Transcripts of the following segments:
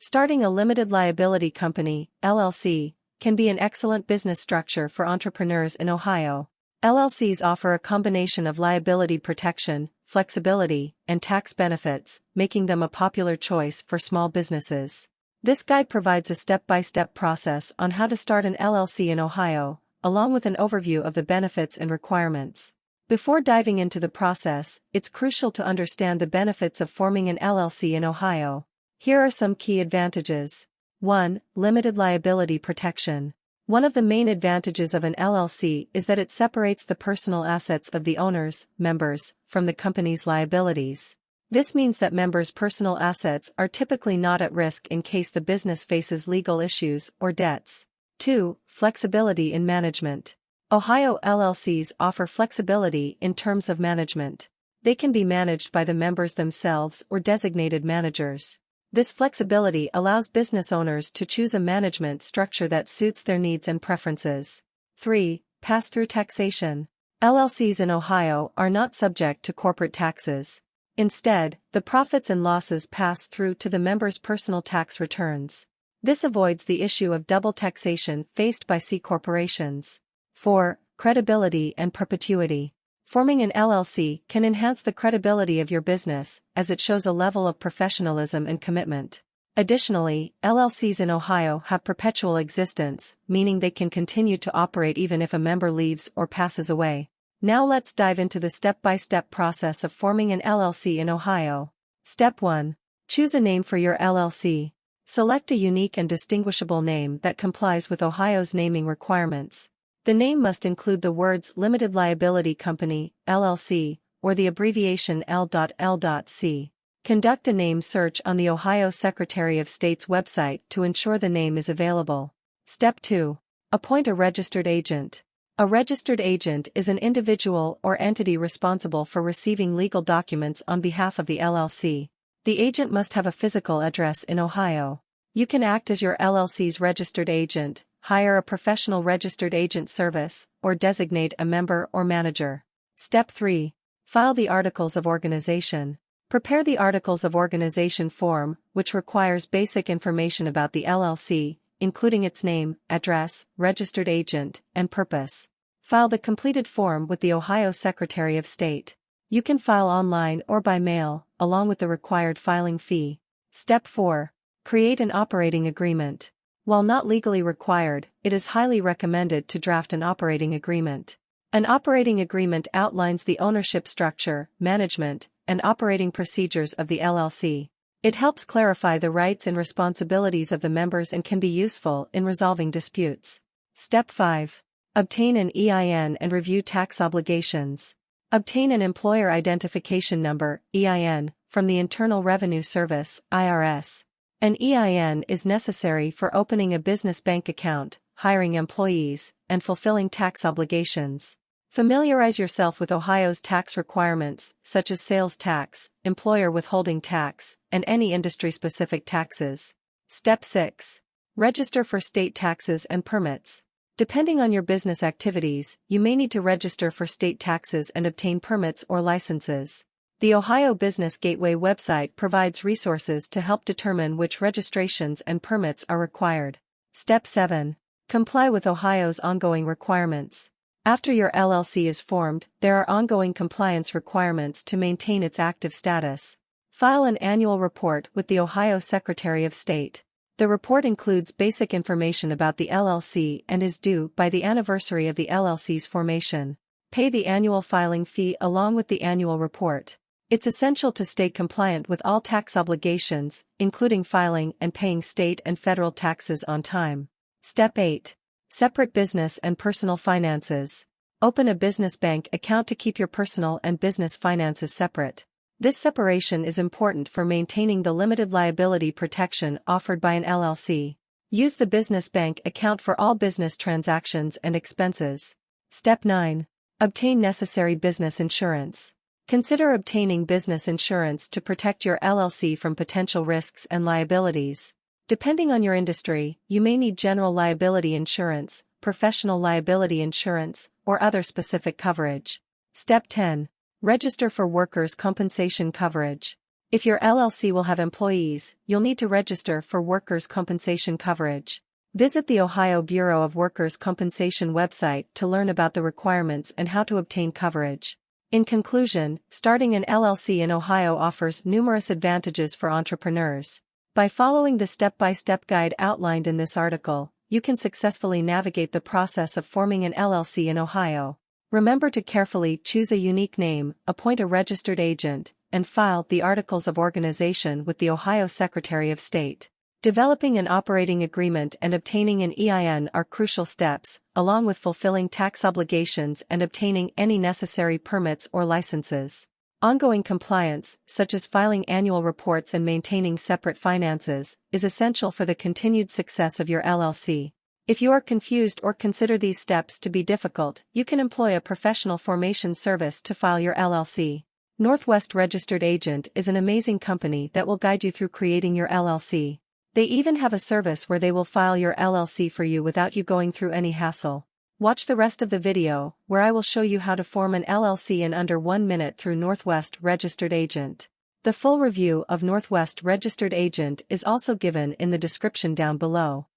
Starting a limited liability company, LLC, can be an excellent business structure for entrepreneurs in Ohio. LLCs offer a combination of liability protection, flexibility, and tax benefits, making them a popular choice for small businesses. This guide provides a step-by-step process on how to start an LLC in Ohio, along with an overview of the benefits and requirements. Before diving into the process, it's crucial to understand the benefits of forming an LLC in Ohio. Here are some key advantages. 1. Limited liability protection. One of the main advantages of an LLC is that it separates the personal assets of the owners, members, from the company's liabilities. This means that members' personal assets are typically not at risk in case the business faces legal issues or debts. 2. Flexibility in management. Ohio LLCs offer flexibility in terms of management. They can be managed by the members themselves or designated managers. This flexibility allows business owners to choose a management structure that suits their needs and preferences. 3. Pass-through taxation. LLCs in Ohio are not subject to corporate taxes. Instead, the profits and losses pass through to the members' personal tax returns. This avoids the issue of double taxation faced by C corporations. 4. Credibility and perpetuity. Forming an LLC can enhance the credibility of your business, as it shows a level of professionalism and commitment. Additionally, LLCs in Ohio have perpetual existence, meaning they can continue to operate even if a member leaves or passes away. Now let's dive into the step-by-step process of forming an LLC in Ohio. Step 1. Choose a name for your LLC. Select a unique and distinguishable name that complies with Ohio's naming requirements. The name must include the words Limited Liability Company, LLC, or the abbreviation L.L.C. Conduct a name search on the Ohio Secretary of State's website to ensure the name is available. Step 2. Appoint a registered agent. A registered agent is an individual or entity responsible for receiving legal documents on behalf of the LLC. The agent must have a physical address in Ohio. You can act as your LLC's registered agent, hire a professional registered agent service, or designate a member or manager. Step 3. File the Articles of Organization. Prepare the Articles of Organization form, which requires basic information about the LLC, including its name, address, registered agent, and purpose. File the completed form with the Ohio Secretary of State. You can file online or by mail, along with the required filing fee. Step 4. Create an operating agreement. While not legally required, it is highly recommended to draft an operating agreement. An operating agreement outlines the ownership structure, management, and operating procedures of the LLC. It helps clarify the rights and responsibilities of the members and can be useful in resolving disputes. Step 5. Obtain an EIN and review tax obligations. Obtain an Employer Identification Number, EIN, from the Internal Revenue Service, IRS. An EIN is necessary for opening a business bank account, hiring employees, and fulfilling tax obligations. Familiarize yourself with Ohio's tax requirements, such as sales tax, employer withholding tax, and any industry-specific taxes. Step 6. Register for state taxes and permits. Depending on your business activities, you may need to register for state taxes and obtain permits or licenses. The Ohio Business Gateway website provides resources to help determine which registrations and permits are required. Step 7. Comply with Ohio's ongoing requirements. After your LLC is formed, there are ongoing compliance requirements to maintain its active status. File an annual report with the Ohio Secretary of State. The report includes basic information about the LLC and is due by the anniversary of the LLC's formation. Pay the annual filing fee along with the annual report. It's essential to stay compliant with all tax obligations, including filing and paying state and federal taxes on time. Step 8. Separate business and personal finances. Open a business bank account to keep your personal and business finances separate. This separation is important for maintaining the limited liability protection offered by an LLC. Use the business bank account for all business transactions and expenses. Step 9. Obtain necessary business insurance. Consider obtaining business insurance to protect your LLC from potential risks and liabilities. Depending on your industry, you may need general liability insurance, professional liability insurance, or other specific coverage. Step 10. Register for workers' compensation coverage. If your LLC will have employees, you'll need to register for workers' compensation coverage. Visit the Ohio Bureau of Workers' Compensation website to learn about the requirements and how to obtain coverage. In conclusion, starting an LLC in Ohio offers numerous advantages for entrepreneurs. By following the step-by-step guide outlined in this article, you can successfully navigate the process of forming an LLC in Ohio. Remember to carefully choose a unique name, appoint a registered agent, and file the Articles of Organization with the Ohio Secretary of State. Developing an operating agreement and obtaining an EIN are crucial steps, along with fulfilling tax obligations and obtaining any necessary permits or licenses. Ongoing compliance, such as filing annual reports and maintaining separate finances, is essential for the continued success of your LLC. If you are confused or consider these steps to be difficult, you can employ a professional formation service to file your LLC. Northwest Registered Agent is an amazing company that will guide you through creating your LLC. They even have a service where they will file your LLC for you without you going through any hassle. Watch the rest of the video, where I will show you how to form an LLC in under 1 minute through Northwest Registered Agent. The full review of Northwest Registered Agent is also given in the description down below.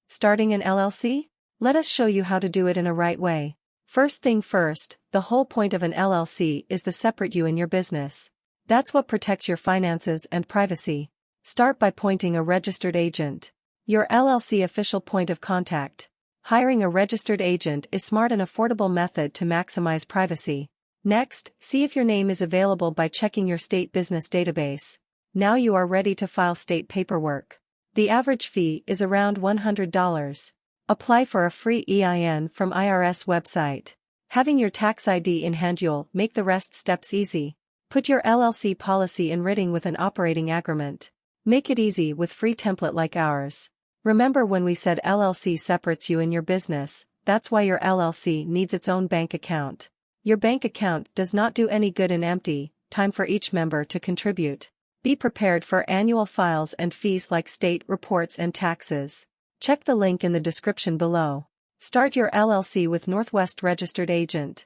Starting an LLC? Let us show you how to do it in a right way. First thing first, the whole point of an LLC is to separate you and your business. That's what protects your finances and privacy. Start by appointing a registered agent. Your LLC official point of contact. Hiring a registered agent is a smart and affordable method to maximize privacy. Next, see if your name is available by checking your state business database. Now you are ready to file state paperwork. The average fee is around $100. Apply for a free EIN from IRS website. Having your tax ID in hand you'll make the rest steps easy. Put your LLC policy in writing with an operating agreement. Make it easy with free template like ours. Remember when we said LLC separates you and your business, that's why your LLC needs its own bank account. Your bank account does not do any good in empty, time for each member to contribute. Be prepared for annual files and fees like state reports and taxes. Check the link in the description below. Start your LLC with Northwest Registered Agent.